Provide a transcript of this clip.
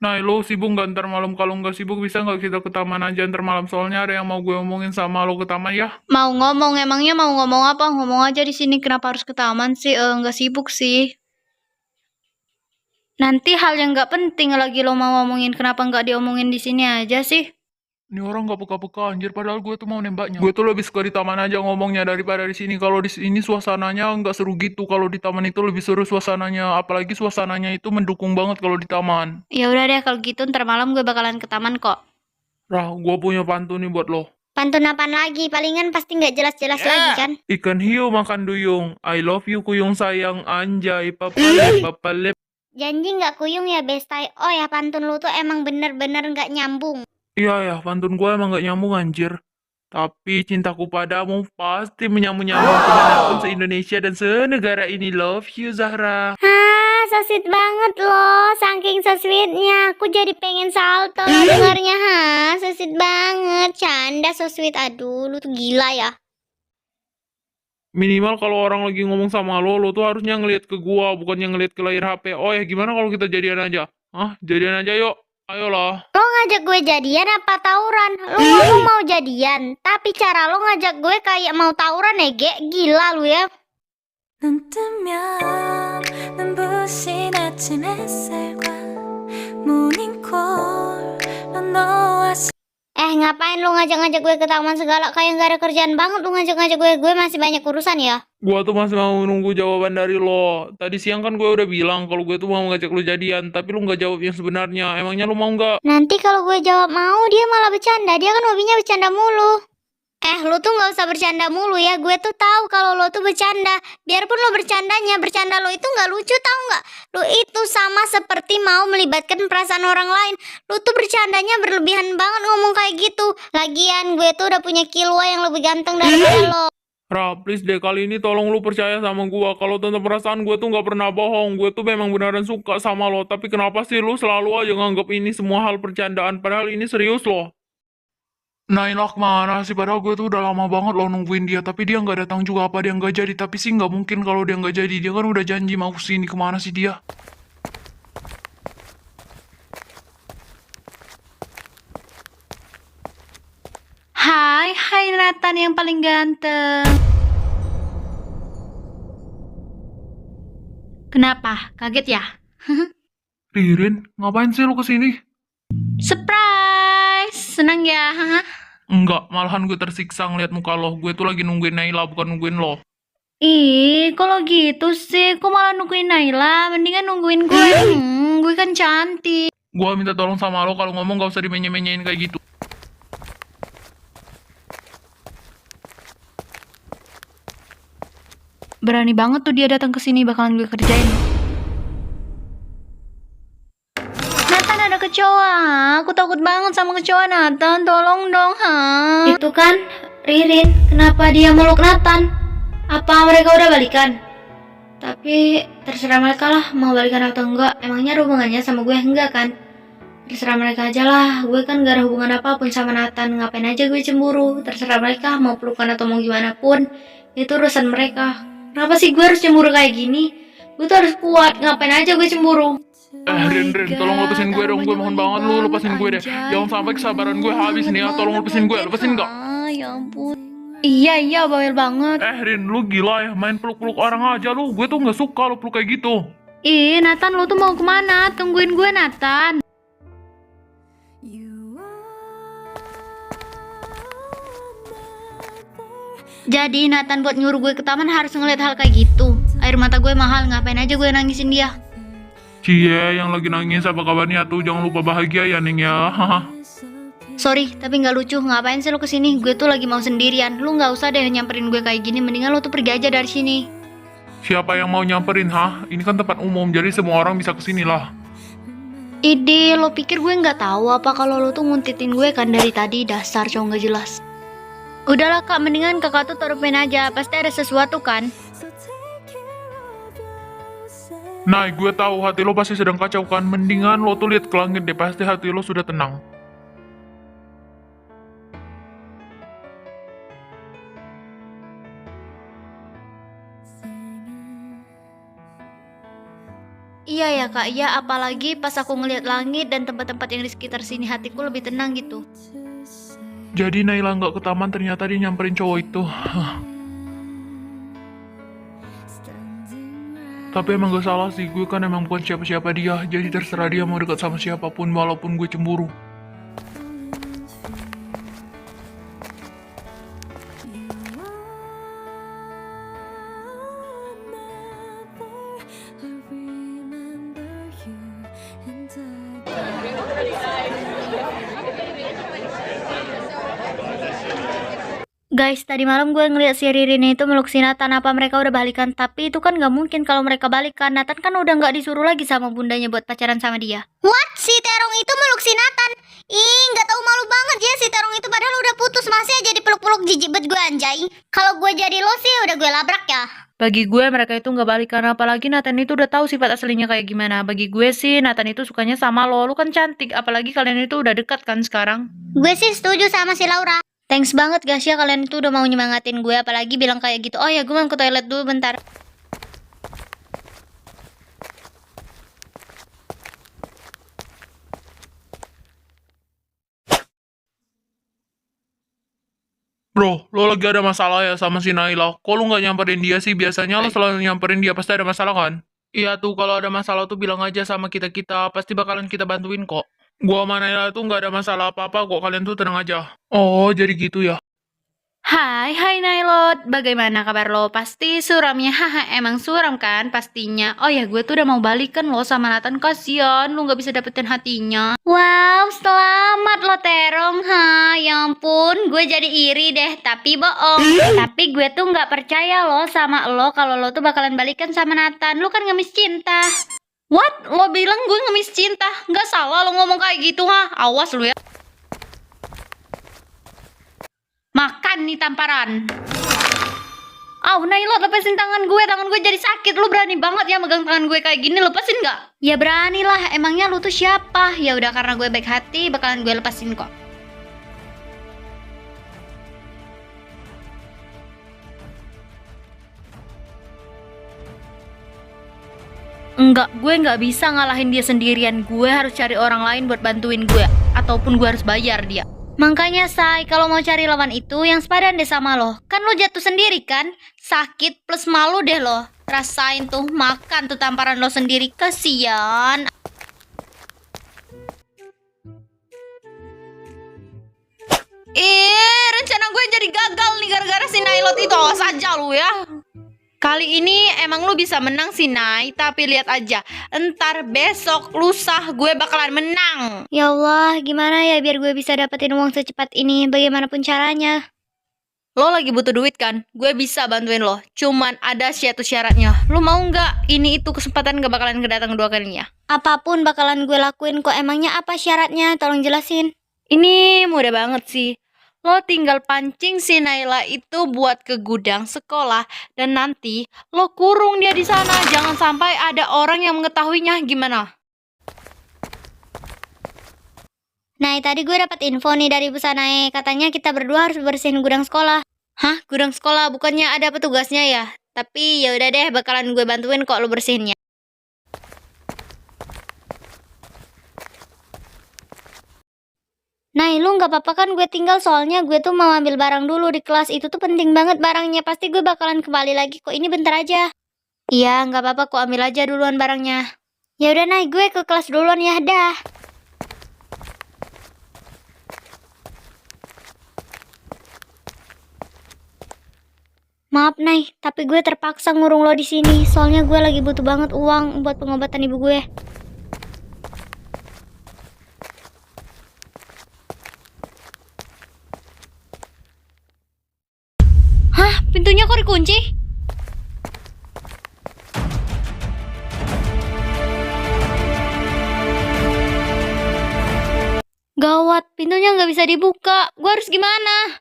Nah, lo sibuk nggak ntar malam? Kalau nggak sibuk bisa nggak kita ke taman aja ntar malam? Soalnya ada yang mau gue omongin sama lo ke taman ya. Mau ngomong, emangnya mau ngomong apa? Ngomong aja di sini, kenapa harus ke taman sih? Nggak sibuk sih. Nanti hal yang nggak penting lagi lo mau ngomongin, kenapa nggak diomongin di sini aja sih? Ini orang nggak peka-peka anjir, padahal gue tuh mau nembaknya. Gue tuh lebih suka di taman aja ngomongnya daripada di sini. Kalau di sini suasananya nggak seru gitu. Kalau di taman itu lebih seru suasananya. Apalagi suasananya itu mendukung banget kalau di taman. Ya udah deh, kalau gitu ntar malam gue bakalan ke taman kok. Nah, gue punya pantun nih buat lo. Pantun apaan lagi? Palingan pasti nggak jelas-jelas lagi kan? Ikan hiu makan duyung. I love you kuyung sayang anjay. Papalep, papalep. Janji nggak kuyung ya bestai. Oh ya, pantun lu tuh emang bener-bener nggak nyambung. Iya ya, pantun gue emang gak nyambung anjir. Tapi cintaku padamu pasti menyambung-nyambung kemanapun se-Indonesia dan se-negara ini. Love you, Zahra. So sweet banget loh, saking so sweetnya aku jadi pengen salto lah dengarnya. So sweet banget, canda so sweet. Aduh, lu tuh gila ya. Minimal kalau orang lagi ngomong sama lo tuh harusnya ngelihat ke gua, bukannya ngelihat ke layar HP. Oh ya, gimana kalau kita jadian aja? Hah? Jadian aja yuk. Ayolah. Lo ngajak gue jadian apa tawuran? Lo ngomong mau jadian, tapi cara lo ngajak gue kayak mau tawuran ya, gila lu ya. 눈 뜨면 눈부신 아침 햇살과 모닝콜 넌 너와 Ngapain lu ngajak-ngajak gue ke taman segala? Kayak gak ada kerjaan banget lu ngajak-ngajak gue. Gue masih banyak urusan ya. Gua tuh masih mau nunggu jawaban dari lo. Tadi siang kan gue udah bilang kalau gue tuh mau ngajak lo jadian, tapi lu nggak jawab yang sebenarnya. Emangnya lu mau nggak? Nanti kalau gue jawab mau, dia malah bercanda. Dia kan hobinya bercanda mulu. Lu tuh nggak usah bercanda mulu ya. Gue tuh tahu kalau lo tuh bercanda. Biarpun lo bercandanya, bercanda lo itu nggak lucu, tahu nggak? Lo itu sama seperti mau melibatkan perasaan orang lain. Lo tuh bercandanya berlebihan banget ngomong kayak gitu. Lagian gue tuh udah punya Kilwa yang lebih ganteng daripada lo. Ra, please deh kali ini tolong lu percaya sama gua. Kalau tentang perasaan gue tuh nggak pernah bohong. Gue tuh memang beneran suka sama lo. Tapi kenapa sih lu selalu aja nganggap ini semua hal bercandaan? Padahal ini serius loh. Nailah kemana sih? Padahal gue tuh udah lama banget loh nungguin dia. Tapi dia nggak datang juga. Apa dia nggak jadi? Tapi sih nggak mungkin kalau dia nggak jadi. Dia kan udah janji mau kesini. Kemana sih dia? Hai Nathan yang paling ganteng. Kenapa? Kaget ya? Ririn, ngapain sih lu kesini? Surprise! Senang ya? Enggak, malahan gue tersiksa ngeliat muka lo. Gue tuh lagi nungguin Naila, bukan nungguin lo. Ih, kalau gitu sih, kok malah nungguin Naila? Mendingan nungguin gue. Gue kan cantik. Gue minta tolong sama lo kalau ngomong gak usah dimenye-menyein kayak gitu. Berani banget tuh dia datang ke sini, bakalan gue kerjain. Nathan, ada kecoa. Aku takut banget sama kecoa, Nathan. Tolong dong, Itu kan Ririn. Kenapa dia meluk Nathan? Apa mereka udah balikan? Tapi terserah mereka lah mau balikan atau enggak. Emangnya ada hubungannya sama gue? Enggak kan? Terserah mereka aja lah. Gue kan gak ada hubungan apapun sama Nathan. Ngapain aja gue cemburu? Terserah mereka mau pelukan atau mau gimana pun. Itu urusan mereka. Kenapa sih gue harus cemburu kayak gini? Gue tuh harus kuat. Ngapain aja gue cemburu? Rin, tolong lepasin gue dong. Gue mohon banget lu lepasin gue deh. Jangan sampai kesabaran gue habis nih ya. Tolong lepasin gue. Lepasin gak? Ya ampun. Iya, bawel banget. Rin, lu gila ya. Main peluk-peluk orang aja lu. Gue tuh gak suka lu peluk kayak gitu. Ih, Nathan, lo tuh mau kemana? Tungguin gue, Nathan. Jadi Nathan buat nyuruh gue ke taman harus ngeliat hal kayak gitu. Air mata gue mahal, ngapain aja gue nangisin dia. Cie, yang lagi nangis apa kabarnya tuh? Jangan lupa bahagia ya, Ning ya. Haha. Sorry, tapi nggak lucu. Ngapain sih lo kesini? Gue tuh lagi mau sendirian. Lu nggak usah deh nyamperin gue kayak gini. Mendingan lo tuh pergi aja dari sini. Siapa yang mau nyamperin, ha? Ini kan tempat umum, jadi semua orang bisa kesini lah. Ide, lo pikir gue nggak tahu apa kalau lo tuh nguntitin gue kan dari tadi? Dasar cowok nggak jelas. Udahlah kak, mendingan kakak tuh taruh pen aja. Pasti ada sesuatu kan? Nah, gue tahu hati lo pasti sedang kacau kan. Mendingan lo tuh lihat ke langit deh, pasti hati lo sudah tenang. Iya ya kak, iya apalagi pas aku ngeliat langit dan tempat-tempat yang di sekitar sini hatiku lebih tenang gitu. Jadi Naila nggak ke taman, ternyata dia nyamperin cowok itu. Tapi emang gak salah sih, gue kan emang bukan siapa-siapa dia. Jadi terserah dia mau dekat sama siapapun walaupun gue cemburu. Guys, tadi malam gue ngeliat si Ririn itu meluk si Nathan. Apa mereka udah balikan? Tapi itu kan gak mungkin kalau mereka balikan. Nathan kan udah gak disuruh lagi sama bundanya buat pacaran sama dia. What? Si Terong itu meluk si Nathan? Ih, gak tahu malu banget ya si Terong itu, padahal udah putus masih aja dipeluk-peluk, jijik banget gue anjay. Kalau gue jadi lo sih udah gue labrak ya. Bagi gue mereka itu gak balikan, apalagi Nathan itu udah tahu sifat aslinya kayak gimana. Bagi gue sih Nathan itu sukanya sama lo, lu kan cantik, apalagi kalian itu udah dekat kan sekarang. Gue sih setuju sama si Laura. Thanks banget guys ya, kalian itu udah mau nyemangatin gue, apalagi bilang kayak gitu. Oh ya, gue mau ke toilet dulu bentar. Bro, lo lagi ada masalah ya sama si Naila? Kok lo nggak nyamperin dia sih? Biasanya lo selalu nyamperin dia, pasti ada masalah kan? Iya tuh, kalau ada masalah tuh bilang aja sama kita-kita, pasti bakalan kita bantuin kok. Gua sama Naila tuh nggak ada masalah apa-apa kok, kalian tuh tenang aja. Oh, jadi gitu ya? Hai Nailot, bagaimana kabar lo? Pasti suramnya, haha emang suram kan pastinya. Oh ya, gue tuh udah mau balikan lo sama Nathan, kasian lo gak bisa dapetin hatinya. Wow, selamat lo Terong, ha. Ya ampun, gue jadi iri deh, tapi bohong. Tapi gue tuh gak percaya lo sama lo kalau lo tuh bakalan balikan sama Nathan. Lo kan ngemis cinta. What? Lo bilang gue ngemis cinta? Gak salah lo ngomong kayak gitu, ha. Awas lo ya. Makan nih tamparan. Nailot, lepasin tangan gue jadi sakit. Lu berani banget ya megang tangan gue kayak gini, lepasin nggak? Ya berani lah, emangnya lu tuh siapa? Ya udah, karena gue baik hati, bakalan gue lepasin kok. Enggak, gue nggak bisa ngalahin dia sendirian. Gue harus cari orang lain buat bantuin gue, ataupun gue harus bayar dia. Makanya Say, kalau mau cari lawan itu yang sepadan deh sama lo. Kan lo jatuh sendiri kan? Sakit plus malu deh lo. Rasain tuh, makan tuh tamparan lo sendiri. Kasian. Rencana gue jadi gagal nih gara-gara si Nailot itu. Awas aja lo ya. Kali ini emang lu bisa menang sih Nay, tapi lihat aja, entar besok lusa gue bakalan menang. Ya Allah, gimana ya biar gue bisa dapetin uang secepat ini, bagaimanapun caranya. Lo lagi butuh duit kan? Gue bisa bantuin lo, cuman ada satu syaratnya. Lo mau nggak? Ini itu kesempatan gak bakalan kedatang dua kalinya. Apapun bakalan gue lakuin kok, emangnya apa syaratnya? Tolong jelasin. Ini mudah banget sih. Lo tinggal pancing si Naila itu buat ke gudang sekolah dan nanti lo kurung dia di sana. Jangan sampai ada orang yang mengetahuinya. Gimana? Nah, tadi gue dapat info nih dari Bu Sanae. Katanya kita berdua harus bersihin gudang sekolah. Hah? Gudang sekolah? Bukannya ada petugasnya ya? Tapi ya udah deh, bakalan gue bantuin kok lo bersihinnya. Nah, lu nggak apa-apa kan gue tinggal, soalnya gue tuh mau ambil barang dulu di kelas. Itu tuh penting banget barangnya, pasti gue bakalan kembali lagi kok, ini bentar aja. Iya, nggak apa-apa kok, ambil aja duluan barangnya. Ya udah Nay, gue ke kelas duluan ya, dah. Maaf Nay, tapi gue terpaksa ngurung lo di sini, soalnya gue lagi butuh banget uang buat pengobatan ibu gue. Pintunya kok dikunci? Gawat, pintunya nggak bisa dibuka. Gue harus gimana?